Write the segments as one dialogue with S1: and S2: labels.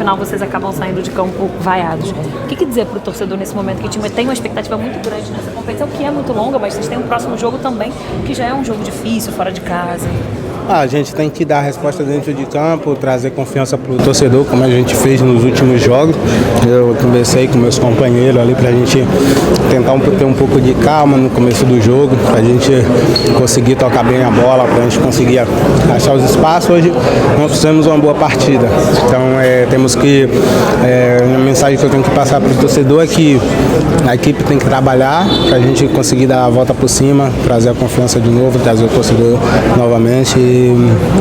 S1: final vocês acabam saindo de campo vaiados. O que dizer para o torcedor nesse momento que o time tem uma expectativa muito grande nessa competição, que é muito longa, mas vocês têm um próximo jogo também, que já é um jogo difícil, fora de casa?
S2: A gente tem que dar a resposta dentro de campo, trazer confiança para o torcedor, como a gente fez nos últimos jogos. Eu conversei com meus companheiros ali para a gente tentar ter um pouco de calma no começo do jogo, para a gente conseguir tocar bem a bola, para a gente conseguir achar os espaços. Hoje nós fizemos uma boa partida. Então temos que... a mensagem que eu tenho que passar para o torcedor é que a equipe tem que trabalhar para a gente conseguir dar a volta por cima, trazer a confiança de novo, trazer o torcedor novamente. E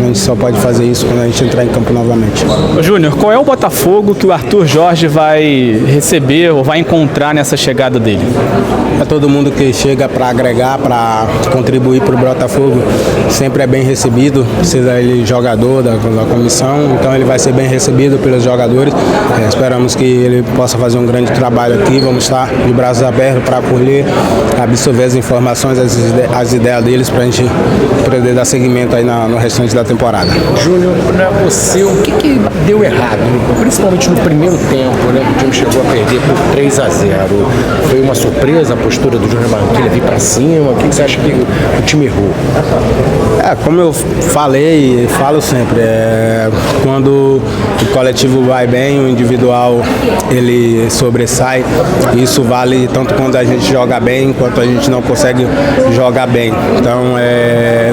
S2: a gente só pode fazer isso quando a gente entrar em campo novamente.
S3: Júnior, qual é o Botafogo que o Arthur Jorge vai receber ou vai encontrar nessa chegada dele?
S2: É todo mundo que chega para agregar, para contribuir para o Botafogo, sempre é bem recebido, seja ele jogador da comissão, então ele vai ser bem recebido pelos jogadores. Esperamos que ele possa fazer um grande trabalho aqui, vamos estar de braços abertos para acolher, absorver as informações, as ideias deles, para a gente poder dar seguimento aí no restante da temporada.
S4: Júnior, para você, o que deu errado, principalmente no primeiro tempo, né? O time chegou a perder por 3-0. Foi uma surpresa a postura do Júnior Barranquilla vir para cima? O que você acha que o time errou?
S2: Como eu falei e falo sempre, quando o coletivo vai bem, o individual ele sobressai. Isso vale tanto quando a gente joga bem, quanto a gente não consegue jogar bem. Então,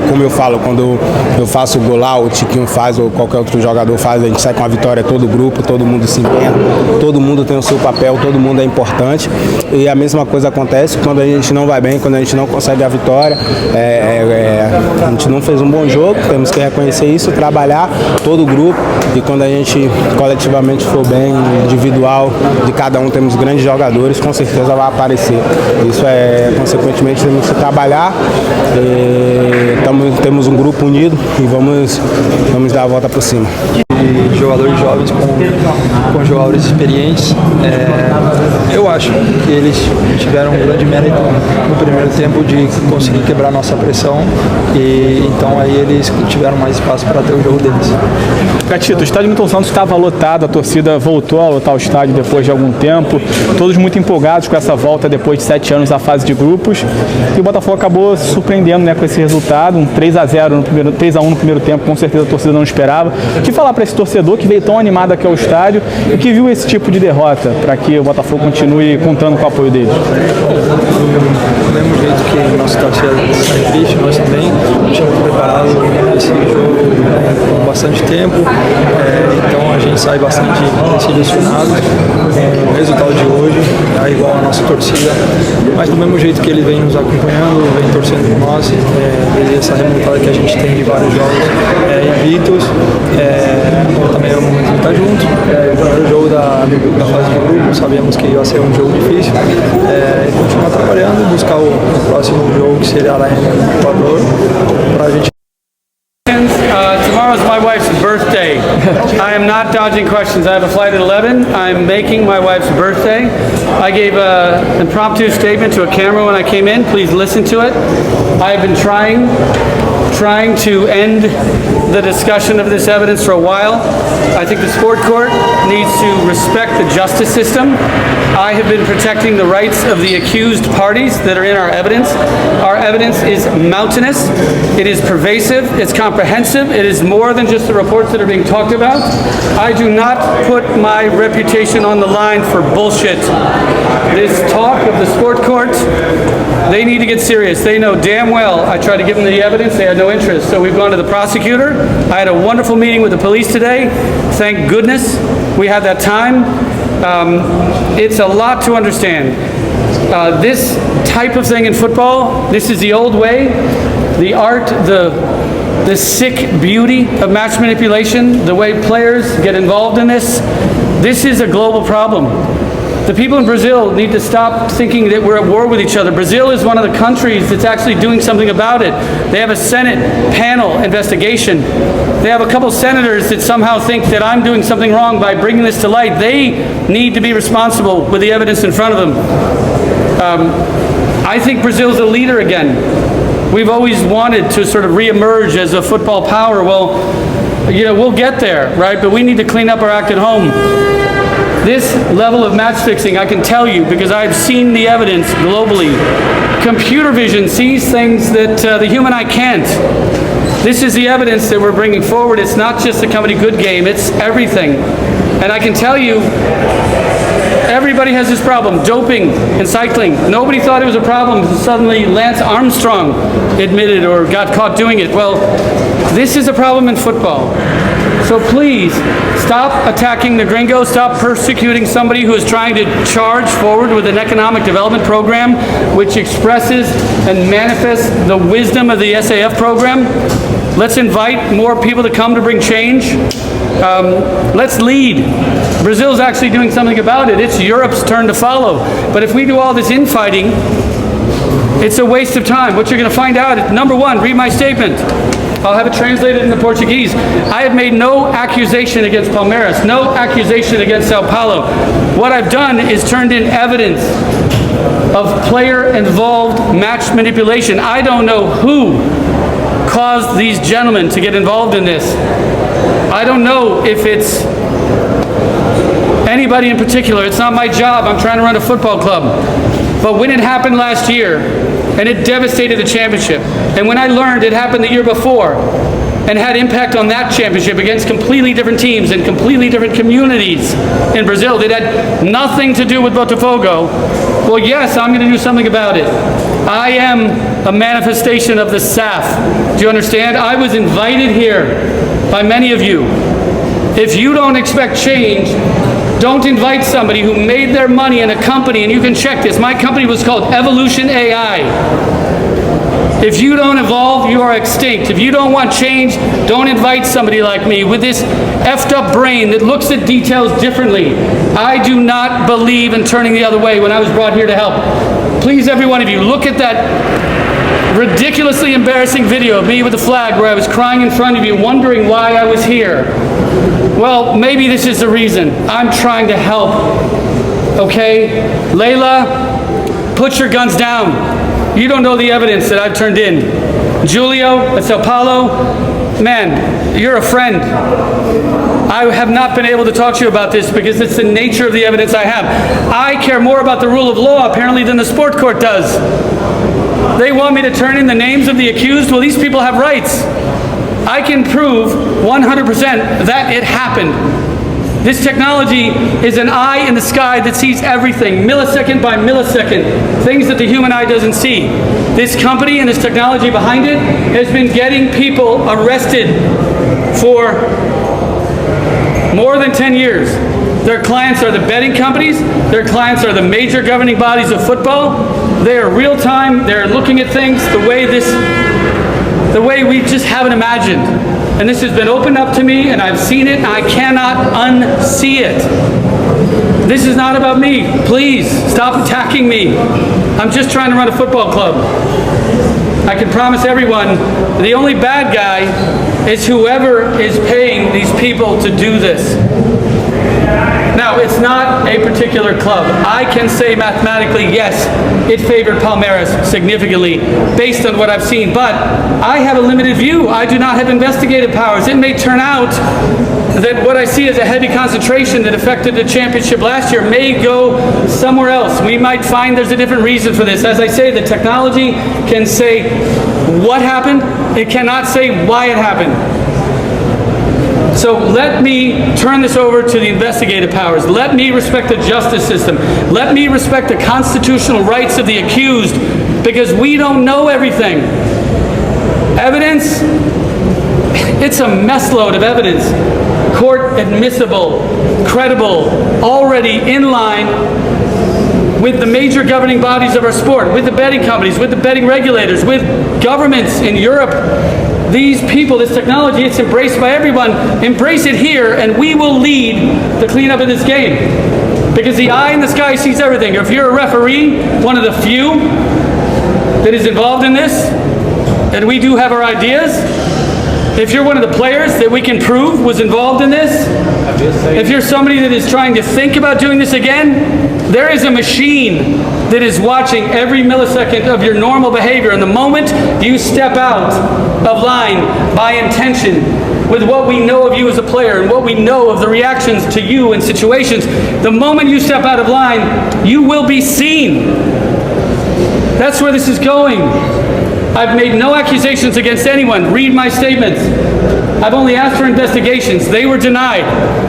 S2: como eu falo, quando eu faço o gol lá, o Tiquinho faz ou qualquer outro jogador faz, a gente sai com a vitória, todo o grupo, todo mundo se empenha, todo mundo tem o seu papel, todo mundo é importante. E a mesma coisa acontece quando a gente não vai bem, quando a gente não consegue a vitória. A gente não fez um bom jogo, temos que reconhecer isso, trabalhar todo o grupo, e quando a gente coletivamente for bem, individual, de cada um temos grandes jogadores, com certeza vai aparecer. Isso consequentemente, temos que trabalhar, temos um grupo unido e vamos dar a volta por cima.
S5: De jogadores jovens com jogadores experientes, eu acho que eles tiveram um grande mérito no primeiro tempo de conseguir quebrar nossa pressão, e então aí eles tiveram mais espaço para ter o jogo deles.
S3: Gatito, o estádio Milton Santos estava lotado, a torcida voltou a lotar o estádio depois de algum tempo, todos muito empolgados com essa volta depois de 7 anos da fase de grupos, e o Botafogo acabou se surpreendendo, né, com esse resultado, um 3-1 no primeiro tempo, com certeza a torcida não esperava. O que falar para esse torcedor que veio tão animado aqui ao estádio e que viu esse tipo de derrota, para que o Botafogo continue contando com o apoio deles?
S5: Do mesmo jeito que nossa torcida está triste, nós também tínhamos preparado esse jogo com bastante tempo, então a gente sai bastante decepcionado com o resultado de hoje, é igual a nossa torcida, mas do mesmo jeito que ele vem nos acompanhando, vem torcendo por nós, essa remontada que a gente tem de vários jogos invictos, também é um momento de estar junto. O primeiro jogo da fase de grupo, sabíamos que ia ser um jogo difícil, e continuar trabalhando, buscar o próximo jogo, que seria lá em Equador, para a gente.
S6: Tomorrow's my wife's birthday. I am not dodging questions. I have a flight at 11. I'm making my wife's birthday. I gave an impromptu statement to a camera when I came in. Please listen to it. I have been trying to end the discussion of this evidence for a while. I think the sport court needs to respect the justice system. I have been protecting the rights of the accused parties that are in our evidence. Our evidence is mountainous, it is pervasive, it's comprehensive, it is more than just the reports that are being talked about. I do not put my reputation on the line for bullshit. This talk of the sport court, they need to get serious. They know damn well I tried to give them the evidence, they had no interest. So we've gone to the prosecutor. I had a wonderful meeting with the police today. Thank goodness we had that time. It's a lot to understand. This type of thing in football, this is the old way. The art, the sick beauty of match manipulation, the way players get involved in this is a global problem. The people in Brazil need to stop thinking that we're at war with each other. Brazil is one of the countries that's actually doing something about it. They have a Senate panel investigation. They have a couple senators that somehow think that I'm doing something wrong by bringing this to light. They need to be responsible with the evidence in front of them. I think Brazil's a leader again. We've always wanted to sort of reemerge as a football power. Well, you know, we'll get there, right? But we need to clean up our act at home. This level of match fixing, I can tell you, because I've seen the evidence globally. Computer vision sees things that the human eye can't. This is the evidence that we're bringing forward. It's not just the company good game, it's everything. And I can tell you, everybody has this problem, doping and cycling. Nobody thought it was a problem until suddenly Lance Armstrong admitted or got caught doing it. Well, this is a problem in football. So please, stop attacking the gringo, stop persecuting somebody who is trying to charge forward with an economic development program which expresses and manifests the wisdom of the SAF program. Let's invite more people to come to bring change. Let's lead. Brazil's actually doing something about it. It's Europe's turn to follow. But if we do all this infighting, it's a waste of time. What you're going to find out, number one, read my statement. I'll have it translated into Portuguese. I have made no accusation against Palmeiras, no accusation against São Paulo. What I've done is turned in evidence of player-involved match manipulation. I don't know who caused these gentlemen to get involved in this. I don't know if it's anybody in particular. It's not my job. I'm trying to run a football club. But when it happened last year, and it devastated the championship, and when I learned it happened the year before, and had impact on that championship against completely different teams and completely different communities in Brazil that had nothing to do with Botafogo, well, yes, I'm going to do something about it. I am a manifestation of the SAF. Do you understand? I was invited here by many of you. If you don't expect change, don't invite somebody who made their money in a company, and you can check this. My company was called Evolution AI. If you don't evolve, you are extinct. If you don't want change, don't invite somebody like me with this effed up brain that looks at details differently. I do not believe in turning the other way when I was brought here to help. Please, every one of you, look at that ridiculously embarrassing video of me with the flag where I was crying in front of you, wondering why I was here. Well, maybe this is the reason. I'm trying to help. Okay? Layla, put your guns down. You don't know the evidence that I've turned in. Julio at São Paulo, man, you're a friend. I have not been able to talk to you about this because it's the nature of the evidence I have. I care more about the rule of law, apparently, than the sport court does. They want me to turn in the names of the accused. Well, these people have rights. I can prove 100% that it happened. This technology is an eye in the sky that sees everything, millisecond by millisecond, things that the human eye doesn't see. This company and this technology behind it has been getting people arrested for more than 10 years. Their clients are the betting companies. Their clients are the major governing bodies of football. They are real time. They're looking at things the way we just haven't imagined. And this has been opened up to me, and I've seen it, and I cannot unsee it. This is not about me. Please, stop attacking me. I'm just trying to run a football club. I can promise everyone, the only bad guy is whoever is paying these people to do this. Now, it's not a particular club. I can say mathematically, yes, it favored Palmeiras significantly based on what I've seen, but I have a limited view. I do not have investigative powers. It may turn out that what I see as a heavy concentration that affected the championship last year may go somewhere else. We might find there's a different reason for this. As I say, the technology can say what happened. It cannot say why it happened. So let me turn this over to the investigative powers. Let me respect the justice system. Let me respect the constitutional rights of the accused, because we don't know everything. Evidence, it's a mess load of evidence. Court admissible, credible, already in line with the major governing bodies of our sport, with the betting companies, with the betting regulators, with governments in Europe. These people, this technology, it's embraced by everyone. Embrace it here, and we will lead the cleanup of this game. Because the eye in the sky sees everything. If you're a referee, one of the few that is involved in this, and we do have our ideas, If you're one of the players that we can prove was involved in this, if you're somebody that is trying to think about doing this again, there is a machine that is watching every millisecond of your normal behavior. And the moment you step out of line by intention, with what we know of you as a player and what we know of the reactions to you in situations, the moment you step out of line, you will be seen. That's where this is going. I've made no accusations against anyone. Read my statements. I've only asked for investigations. They were denied.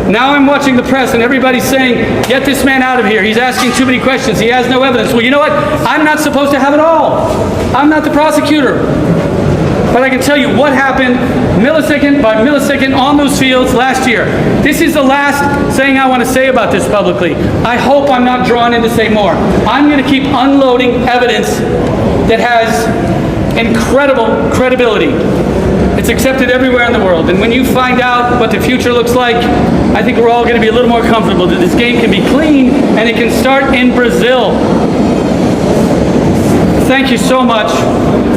S6: Now I'm watching the press and everybody's saying, get this man out of here. He's asking too many questions. He has no evidence. Well, you know what? I'm not supposed to have it all. I'm not the prosecutor. But I can tell you what happened millisecond by millisecond on those fields last year. This is the last thing I want to say about this publicly. I hope I'm not drawn in to say more. I'm going to keep unloading evidence that has incredible credibility. It's accepted everywhere in the world. And when you find out what the future looks like, I think we're all going to be a little more comfortable that this game can be clean and it can start in Brazil. Thank you so much.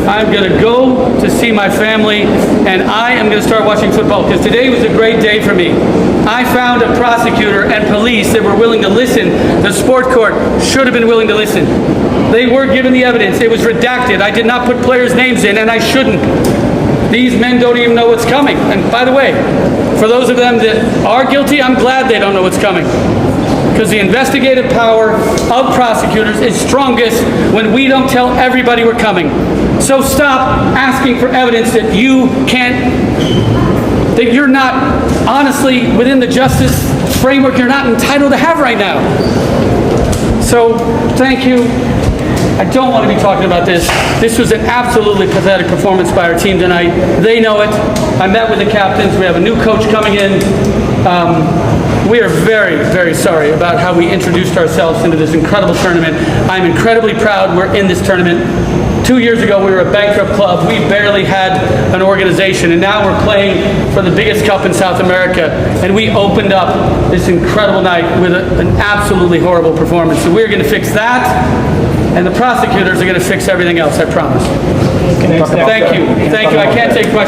S6: I'm going to go to see my family, and I am going to start watching football, because today was a great day for me. I found a prosecutor and police that were willing to listen. The sport court should have been willing to listen. They were given the evidence. It was redacted. I did not put players' names in, and I shouldn't. These men don't even know what's coming. And by the way, for those of them that are guilty, I'm glad they don't know what's coming. Because the investigative power of prosecutors is strongest when we don't tell everybody we're coming. So stop asking for evidence that you can't, that you're not, honestly, within the justice framework, you're not entitled to have right now. So thank you. I don't want to be talking about this. This was an absolutely pathetic performance by our team tonight. They know it. I met with the captains. We have a new coach coming in. We are very, very sorry about how we introduced ourselves into this incredible tournament. I'm incredibly proud we're in this tournament. 2 years ago, we were a bankrupt club. We barely had an organization, and now we're playing for the biggest cup in South America. And we opened up this incredible night with an absolutely horrible performance. So we're going to fix that, and the prosecutors are going to fix everything else, I promise. Thank you. Thank you. I can't take questions.